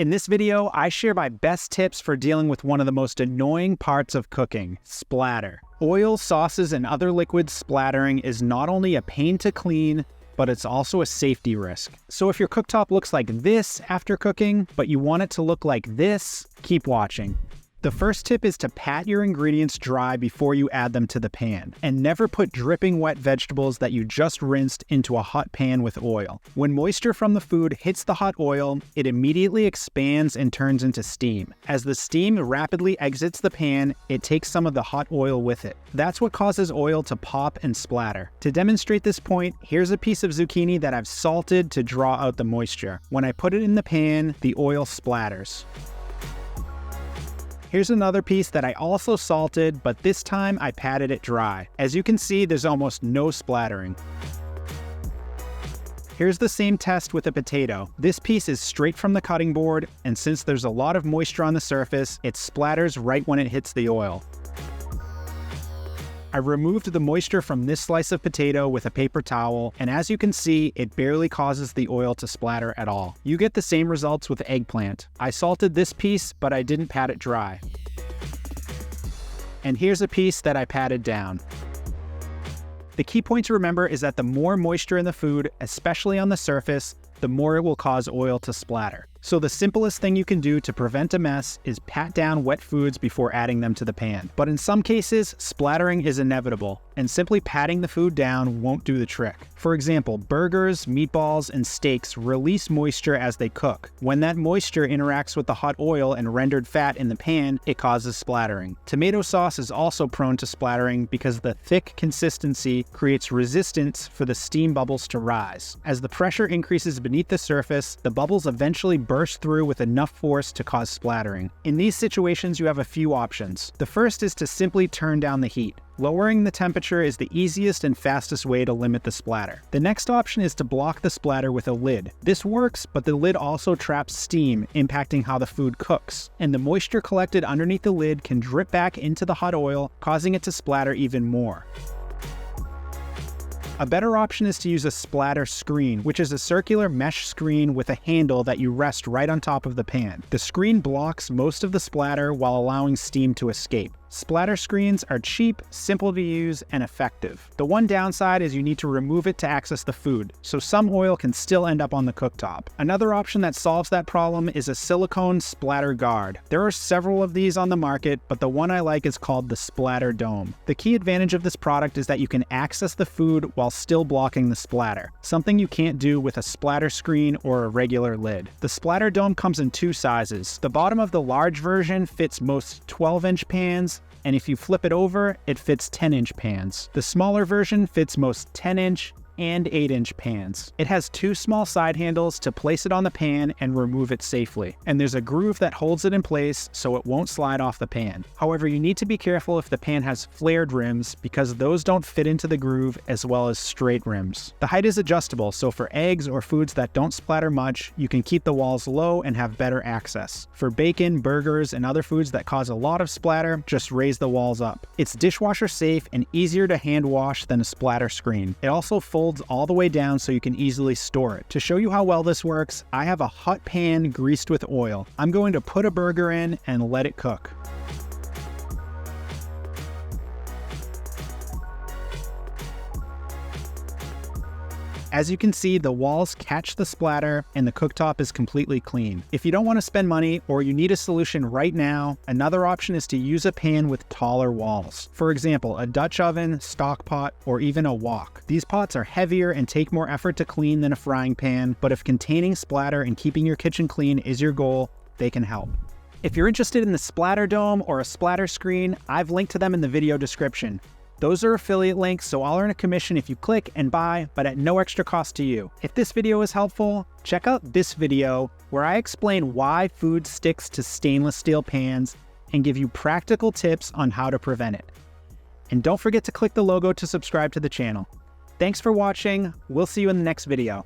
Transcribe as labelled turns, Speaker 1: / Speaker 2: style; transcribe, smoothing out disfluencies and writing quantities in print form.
Speaker 1: In this video, I share my best tips for dealing with one of the most annoying parts of cooking, splatter. Oil, sauces, and other liquids splattering is not only a pain to clean, but it's also a safety risk. So if your cooktop looks like this after cooking, but you want it to look like this, keep watching. The first tip is to pat your ingredients dry before you add them to the pan, and never put dripping wet vegetables that you just rinsed into a hot pan with oil. When moisture from the food hits the hot oil, it immediately expands and turns into steam. As the steam rapidly exits the pan, it takes some of the hot oil with it. That's what causes oil to pop and splatter. To demonstrate this point, here's a piece of zucchini that I've salted to draw out the moisture. When I put it in the pan, the oil splatters. Here's another piece that I also salted, but this time I patted it dry. As you can see, there's almost no splattering. Here's the same test with a potato. This piece is straight from the cutting board, and since there's a lot of moisture on the surface, it splatters right when it hits the oil. I removed the moisture from this slice of potato with a paper towel, and as you can see, it barely causes the oil to splatter at all. You get the same results with eggplant. I salted this piece, but I didn't pat it dry. And here's a piece that I patted down. The key point to remember is that the more moisture in the food, especially on the surface, the more it will cause oil to splatter. So the simplest thing you can do to prevent a mess is pat down wet foods before adding them to the pan. But in some cases, splattering is inevitable, and simply patting the food down won't do the trick. For example, burgers, meatballs, and steaks release moisture as they cook. When that moisture interacts with the hot oil and rendered fat in the pan, it causes splattering. Tomato sauce is also prone to splattering because the thick consistency creates resistance for the steam bubbles to rise. As the pressure increases beneath the surface, the bubbles eventually burst through with enough force to cause splattering. In these situations, you have a few options. The first is to simply turn down the heat. Lowering the temperature is the easiest and fastest way to limit the splatter. The next option is to block the splatter with a lid. This works, but the lid also traps steam, impacting how the food cooks. And the moisture collected underneath the lid can drip back into the hot oil, causing it to splatter even more. A better option is to use a splatter screen, which is a circular mesh screen with a handle that you rest right on top of the pan. The screen blocks most of the splatter while allowing steam to escape. Splatter screens are cheap, simple to use, and effective. The one downside is you need to remove it to access the food, so some oil can still end up on the cooktop. Another option that solves that problem is a silicone splatter guard. There are several of these on the market, but the one I like is called the Splatter Dome. The key advantage of this product is that you can access the food while still blocking the splatter, something you can't do with a splatter screen or a regular lid. The Splatter Dome comes in two sizes. The bottom of the large version fits most 12-inch pans, and if you flip it over, it fits 10-inch pans. The smaller version fits most 10-inch and 8-inch pans. It has two small side handles to place it on the pan and remove it safely. And there's a groove that holds it in place so it won't slide off the pan. However, you need to be careful if the pan has flared rims because those don't fit into the groove as well as straight rims. The height is adjustable, so for eggs or foods that don't splatter much, you can keep the walls low and have better access. For bacon, burgers, and other foods that cause a lot of splatter, just raise the walls up. It's dishwasher safe and easier to hand wash than a splatter screen. It also folds all the way down so you can easily store it. To show you how well this works, I have a hot pan greased with oil. I'm going to put a burger in and let it cook. As you can see, the walls catch the splatter and the cooktop is completely clean. If you don't want to spend money or you need a solution right now, another option is to use a pan with taller walls. For example, a Dutch oven, stock pot, or even a wok. These pots are heavier and take more effort to clean than a frying pan, but if containing splatter and keeping your kitchen clean is your goal, they can help. If you're interested in the Splatter Dome or a splatter screen, I've linked to them in the video description. Those are affiliate links, so I'll earn a commission if you click and buy, but at no extra cost to you. If this video is helpful, check out this video where I explain why food sticks to stainless steel pans and give you practical tips on how to prevent it. And don't forget to click the logo to subscribe to the channel. Thanks for watching. We'll see you in the next video.